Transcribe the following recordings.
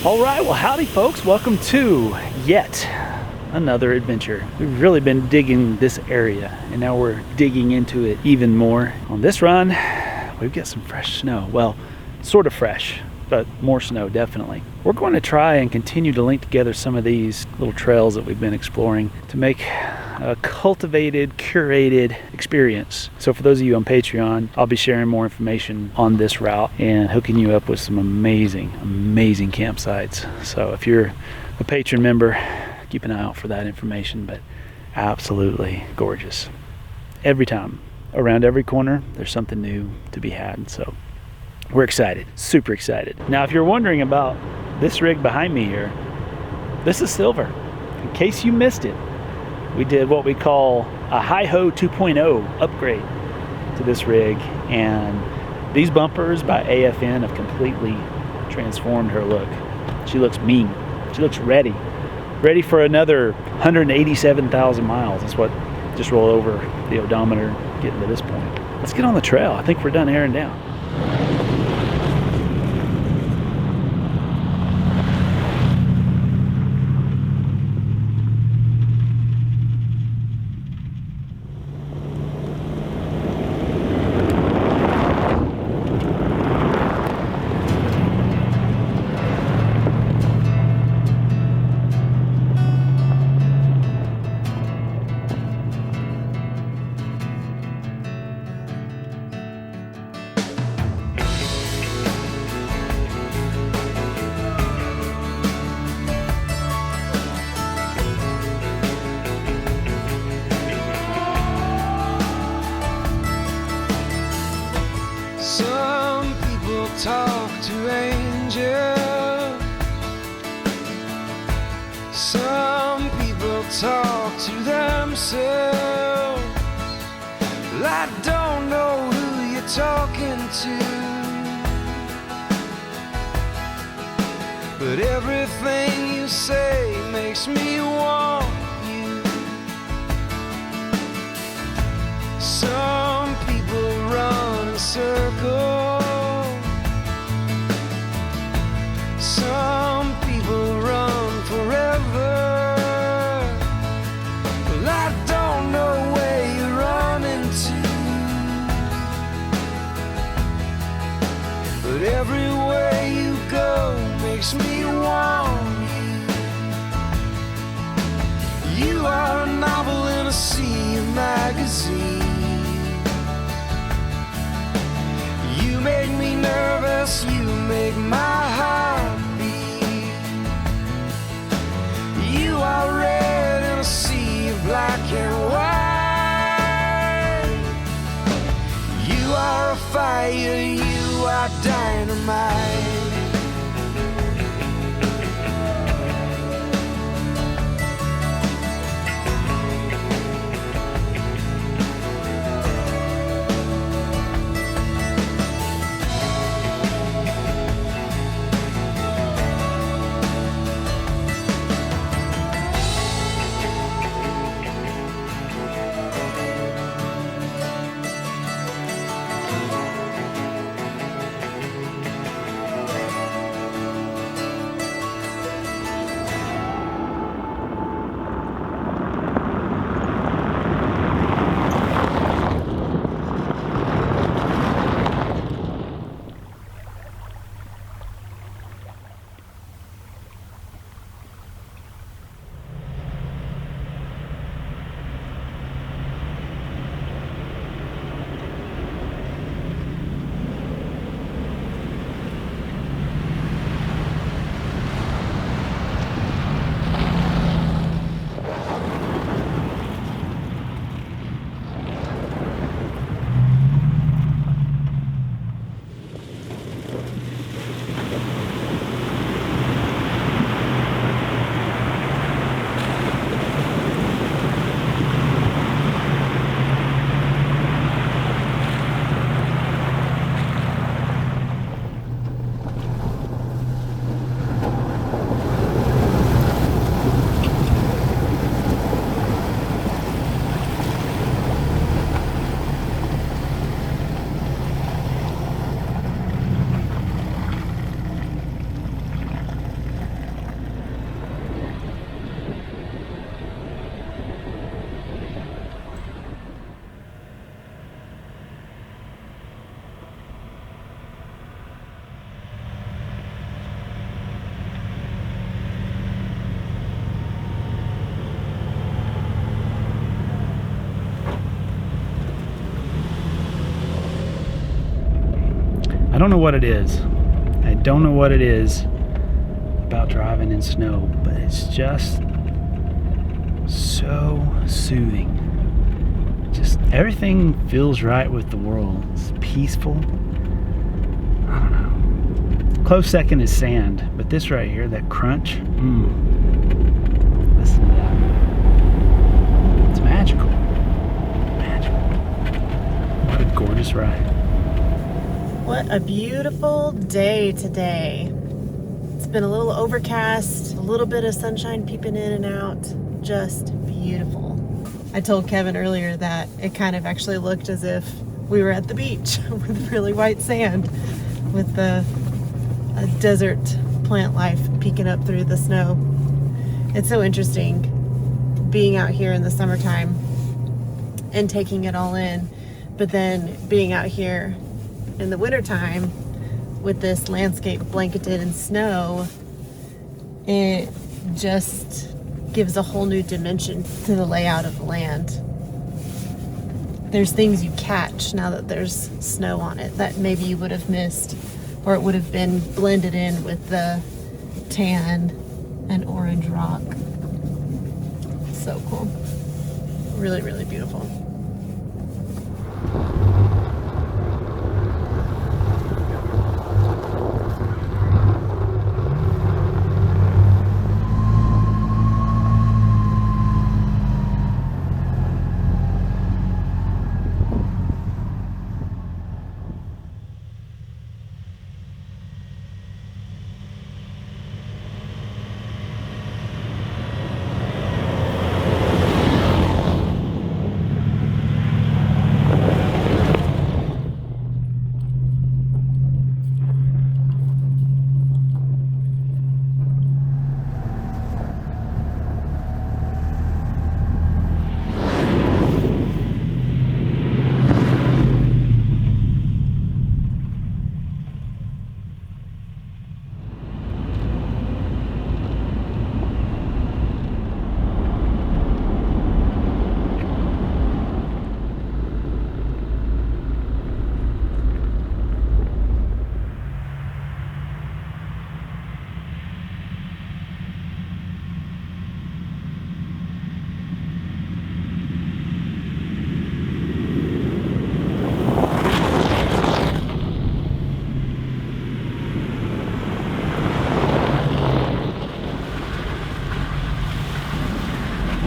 All right, well, howdy folks. Welcome to yet another adventure. We've really been digging this area and now we're digging into it even more. On this run, we've got some fresh snow. Well, sort of fresh, but more snow definitely. We're going to try and continue to link together some of these little trails that we've been exploring to make a cultivated, curated experience. So for those of you on Patreon, I'll be sharing more information on this route and hooking you up with some amazing campsites. So if you're a patron member, keep an eye out for that information, but absolutely gorgeous. Every time, around every corner, there's something new to be had. So we're excited, super excited. Now, if you're wondering about this rig behind me here, this is silver. In case you missed it, we did what we call a Hi-Ho 2.0 upgrade to this rig, and these bumpers by AFN have completely transformed her look. She looks mean. She looks ready for another 187,000 miles. That's what just rolled over the odometer getting to this point. Let's get on the trail. I think we're done airing down. Some people talk to angels, some people talk to themselves. Well, I don't know who you're talking to, but everything you say makes me want you. Some people run in circles, some people run forever. Well, I don't know where you're running to, but everywhere you go makes me want you. You are a novel in a sea of magazines. You make me nervous, you make my heart beat. You are red in a sea of black and white. You are a fire, you are dynamite. don't know what it is. I don't know what it is about driving in snow, but it's just so soothing. Just everything feels right with the world. It's peaceful. I don't know. Close second is sand, but this right here, that crunch, listen to that. It's magical. Magical. What a gorgeous ride. What a beautiful day today. It's been a little overcast, a little bit of sunshine peeping in and out. Just beautiful. I told Kevin earlier that it kind of actually looked as if we were at the beach with really white sand with the desert plant life peeking up through the snow. It's so interesting being out here in the summertime and taking it all in, but then being out here in the wintertime with this landscape blanketed in snow, it just gives a whole new dimension to the layout of the land. There's things you catch now that there's snow on it that maybe you would have missed, or it would have been blended in with the tan and orange rock. So cool. Really, really beautiful.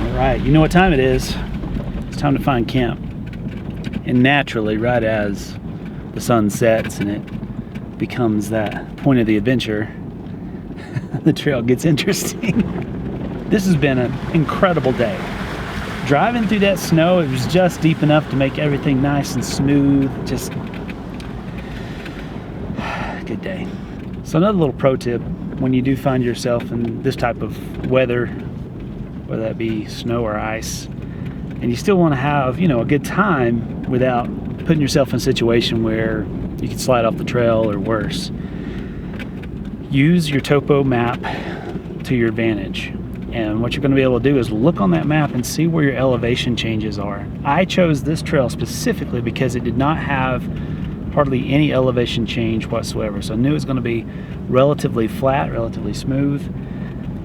Alright, you know what time it is. It's time to find camp. And naturally, right as the sun sets and it becomes that point of the adventure, the trail gets interesting. This has been an incredible day. Driving through that snow, it was just deep enough to make everything nice and smooth. Just good day. So another little pro tip, when you do find yourself in this type of weather, whether that be snow or ice, and you still want to have, you know, a good time without putting yourself in a situation where you can slide off the trail or worse, use your topo map to your advantage. And what you're going to be able to do is look on that map and see where your elevation changes are. I chose this trail specifically because it did not have hardly any elevation change whatsoever. So I knew it was going to be relatively flat, relatively smooth.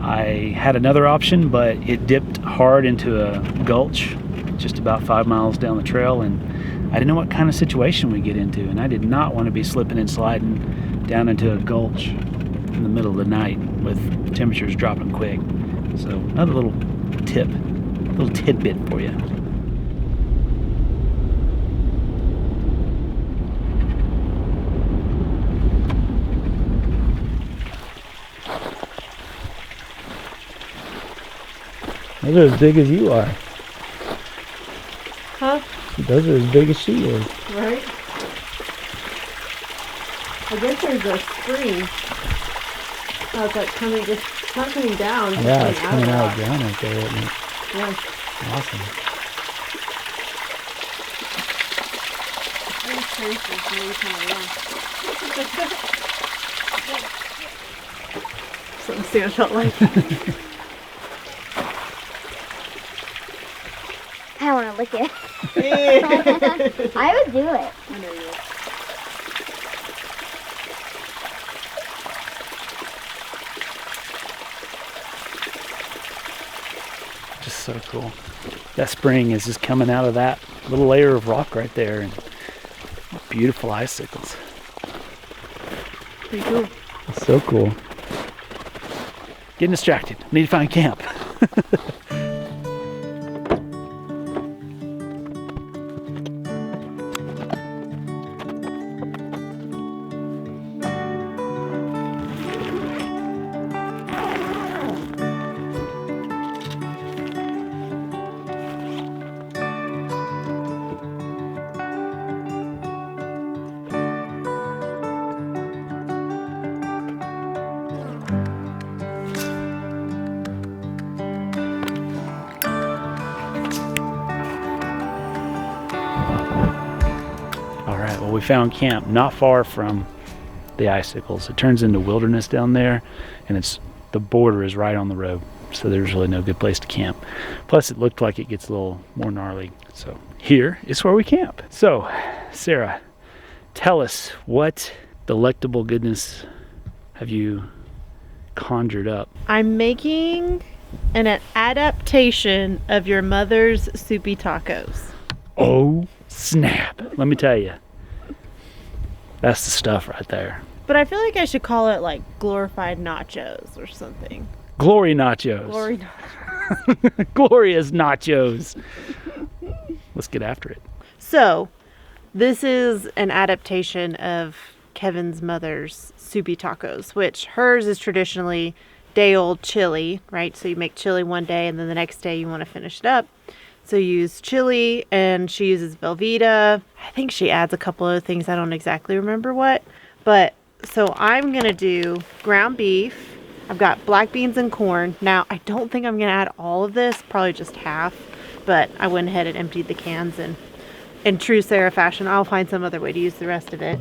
I had another option, but it dipped hard into a gulch just about 5 miles down the trail, and I didn't know what kind of situation we'd get into, and I did not want to be slipping and sliding down into a gulch in the middle of the night with temperatures dropping quick. So another little tip, little tidbit for you. Those are as big as you are. Huh? Those are as big as she is. Right? I guess there's a spring. Oh, it's like coming, it's not coming down. Yeah, it's coming out of the ground right there, isn't it? Yeah. Awesome. So let's see what it felt like. I want to lick it. I would do it. I know you would. So cool. That spring is just coming out of that little layer of rock right there, and beautiful icicles. Pretty cool. It's so cool. Getting distracted. Need to find camp. Well, we found camp not far from the icicles. It turns into wilderness down there, and the border is right on the road, so there's really no good place to camp. Plus, it looked like it gets a little more gnarly, so here is where we camp. So, Sarah, tell us, what delectable goodness have you conjured up? I'm making an adaptation of your mother's soupy tacos. Oh, snap. Let me tell you. That's the stuff right there. But I feel like I should call it like glorified nachos or something. Glory nachos. Glory nachos. Glorious nachos. Let's get after it. So, this is an adaptation of Kevin's mother's soupy tacos, which hers is traditionally day-old chili, right? So you make chili one day and then the next day you want to finish it up. So you use chili, and she uses Velveeta. I think she adds a couple other things. I don't exactly remember what. But so I'm going to do ground beef. I've got black beans and corn. Now, I don't think I'm going to add all of this, probably just half. But I went ahead and emptied the cans, and in true Sarah fashion, I'll find some other way to use the rest of it.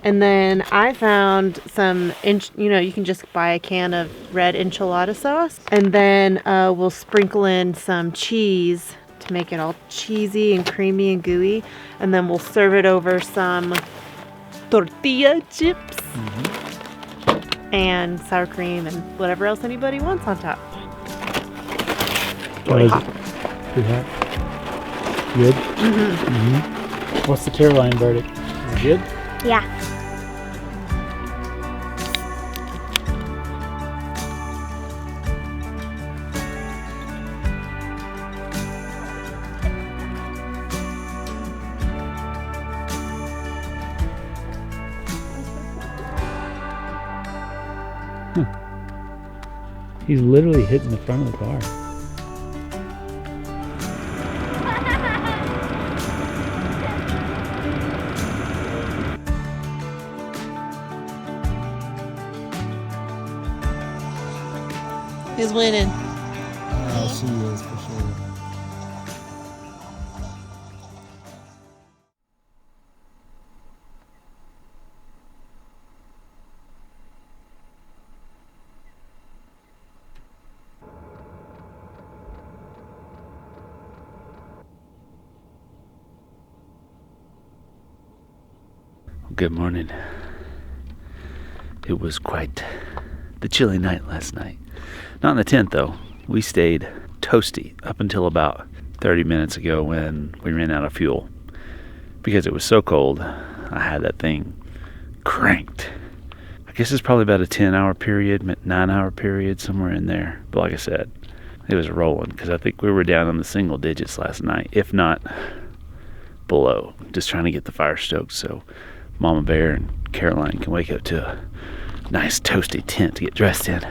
And then I found some, you can just buy a can of red enchilada sauce. And then we'll sprinkle in some cheese to make it all cheesy and creamy and gooey. And then we'll serve it over some tortilla chips and sour cream and whatever else anybody wants on top. Really hot. Pretty hot. Good? Mm-hmm. What's the Caroline verdict? Is it good? Yeah. He's literally hitting the front of the car. Who's winning? She is for sure. Good morning. It was quite the chilly night last night. Not in the tent though. We stayed toasty up until about 30 minutes ago when we ran out of fuel. Because it was so cold, I had that thing cranked. I guess it's probably about a 10-hour period, 9-hour period, somewhere in there. But like I said, it was rolling because I think we were down in the single digits last night, if not below, just trying to get the fire stoked so Mama Bear and Caroline can wake up to a nice toasty tent to get dressed in.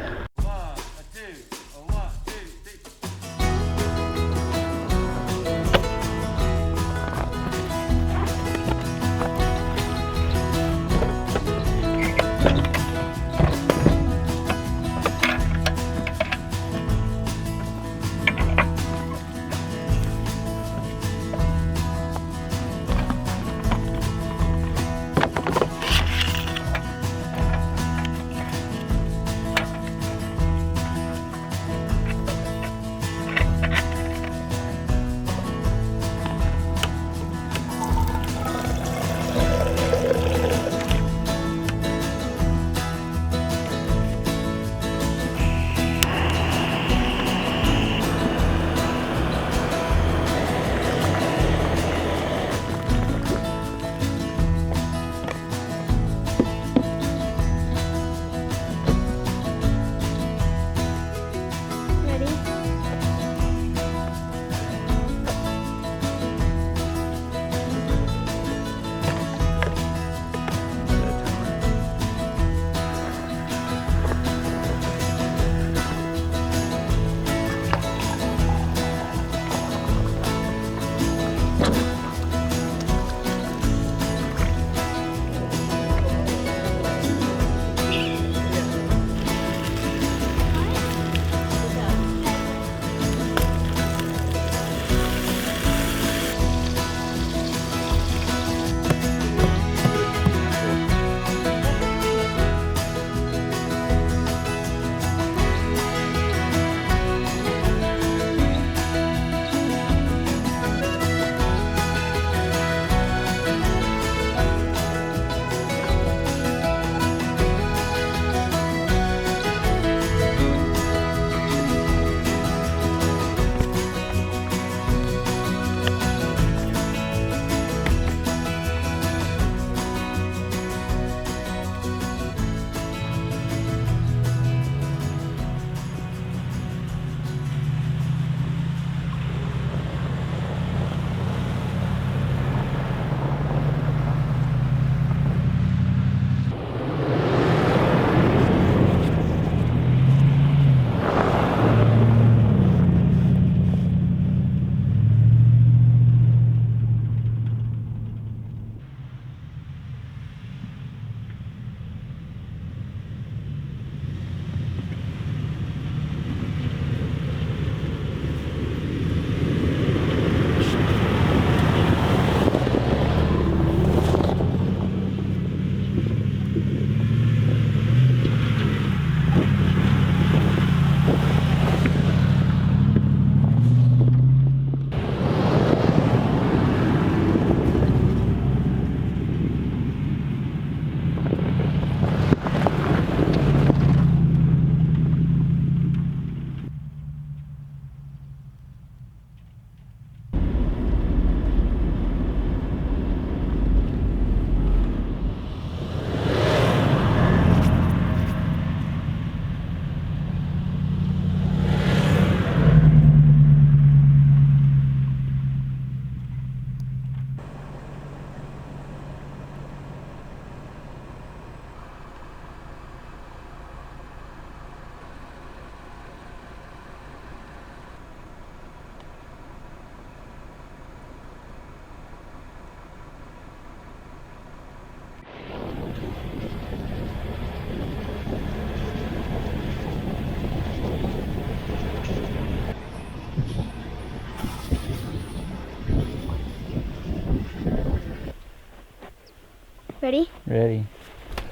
Ready.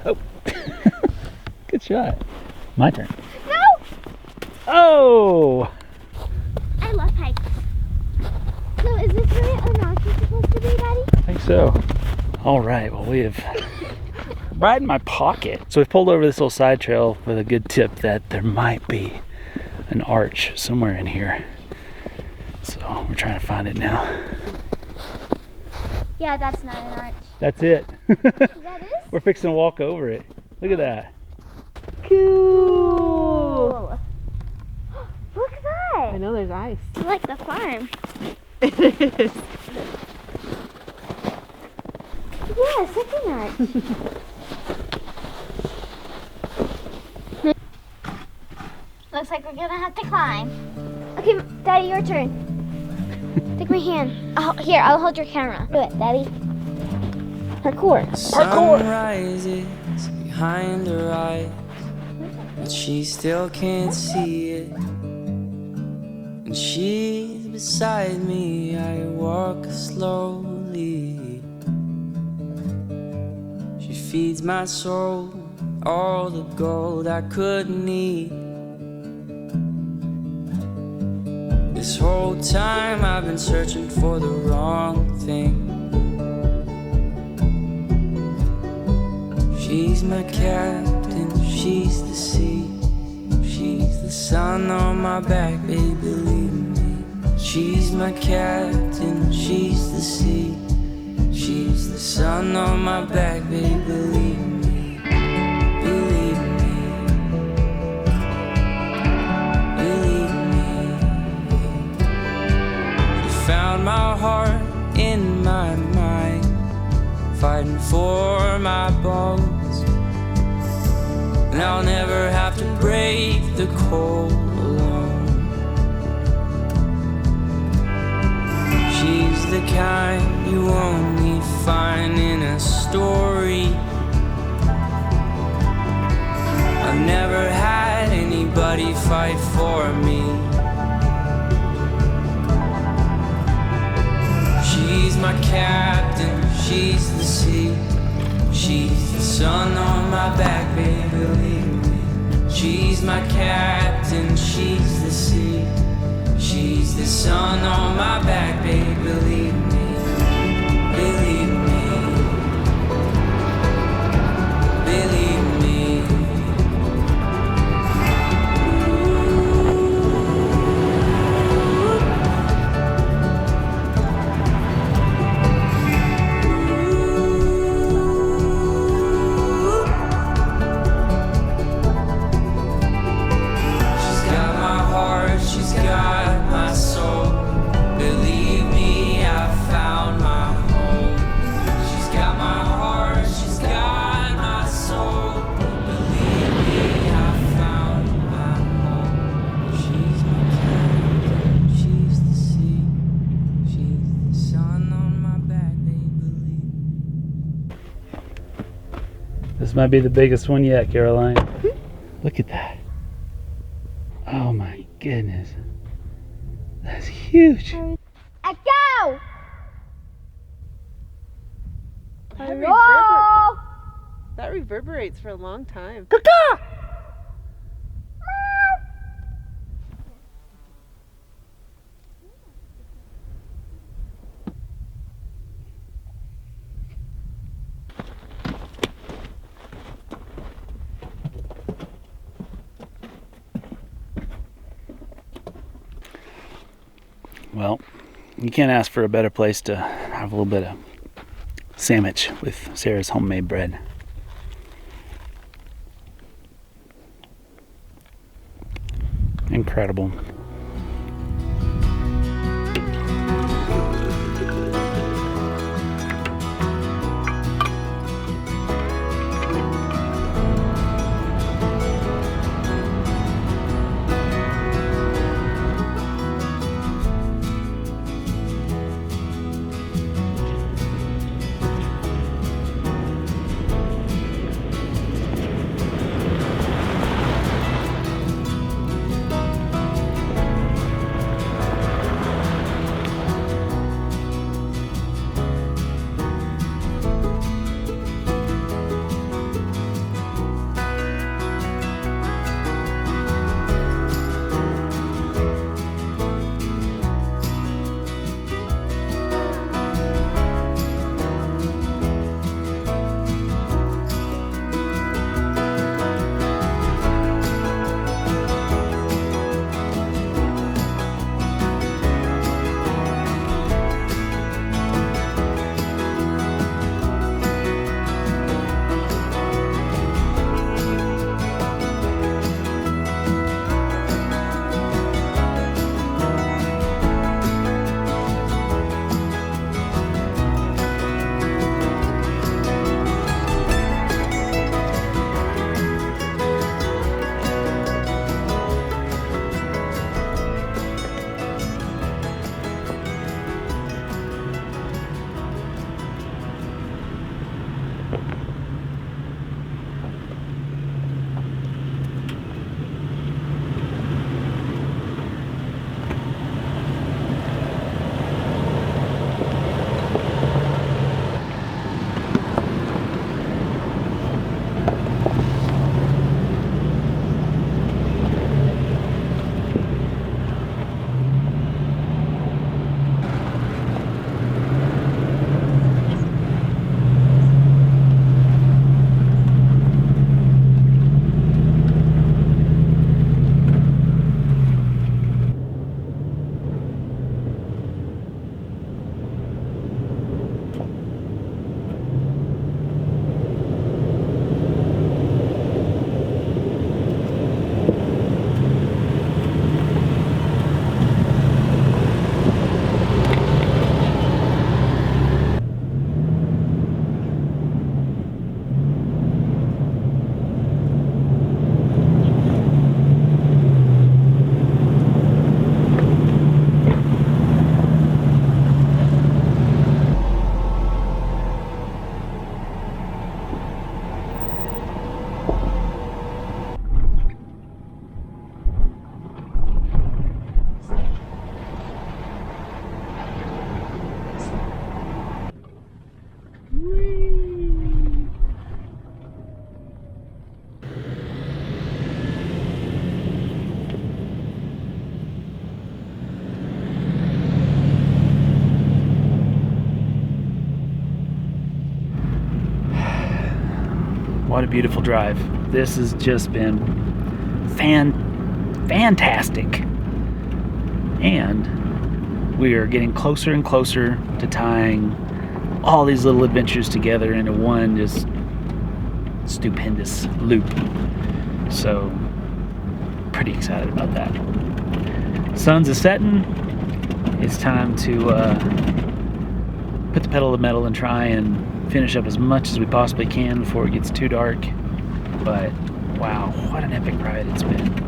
Oh. Good shot. My turn. No! Oh! I love hikes. So is this where a notch is supposed to be, Daddy? I think so. All right, well, we have right in my pocket. So we've pulled over this little side trail with a good tip that there might be an arch somewhere in here. So we're trying to find it now. Yeah, that's not an arch. That's it. That is? We're fixing to walk over it. Look at that. Cool. Look at that. I know there's ice. It's like the farm. It is. Yeah, second arch. Looks like we're gonna have to climb. Okay, Daddy, your turn. Take my hand. Here, I'll hold your camera. Do it, Daddy. Parkour. Sun rises behind her eyes, but she still can't see it. And she's beside me, I walk slowly. She feeds my soul all the gold I couldn't eat. This whole time I've been searching for the wrong thing. She's my captain, she's the sea. She's the sun on my back, baby, believe me. She's my captain, she's the sea. She's the sun on my back, baby, believe me. Believe me. Believe me. She found my heart in my mind, fighting for my bones. And I'll never have to break the code alone. She's the kind you only find in a story. I've never had anybody fight for me. She's my captain, she's the sea. She's the sun on my back, baby, believe me. She's my captain, she's the sea. She's the sun on my back, baby, believe me. Believe me. Believe me. This might be the biggest one yet, Caroline. Look at that. Oh my goodness. That's huge. I go! That reverberates for a long time. Well, you can't ask for a better place to have a little bit of sandwich with Sarah's homemade bread. Incredible. What a beautiful drive. This has just been fantastic. And we are getting closer and closer to tying all these little adventures together into one just stupendous loop. So, pretty excited about that. Sun's a setting. It's time to put the pedal to the metal and try and finish up as much as we possibly can before it gets too dark. But wow, what an epic ride it's been.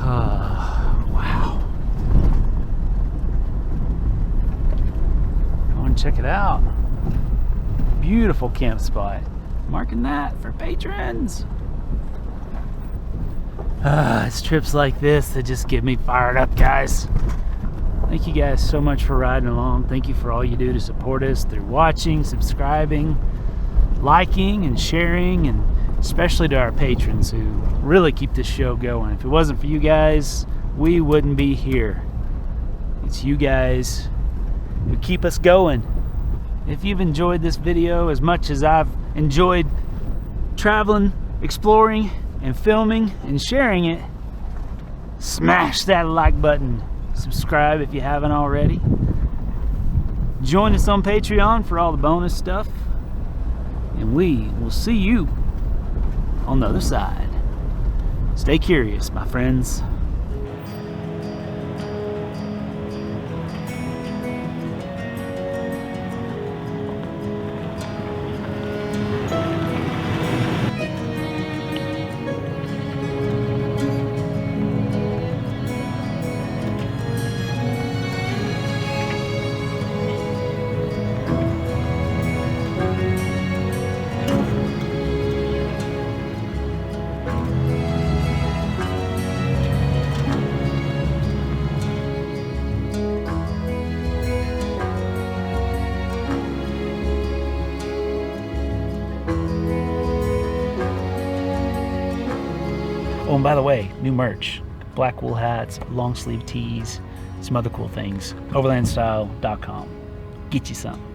Wow. Go and check it out. Beautiful camp spot. Marking that for patrons. It's trips like this that just get me fired up, guys. Thank you guys so much for riding along. Thank you for all you do to support us through watching, subscribing, liking, and sharing, and especially to our patrons who really keep this show going. If it wasn't for you guys, we wouldn't be here. It's you guys who keep us going. If you've enjoyed this video as much as I've enjoyed traveling, exploring, and filming and sharing it, smash that like button. Subscribe if you haven't already. Join us on Patreon for all the bonus stuff. And we will see you on the other side. Stay curious, my friends. Oh, and by the way, new merch. Black wool hats, long sleeve tees, some other cool things. Overlandstyle.com. Get you some.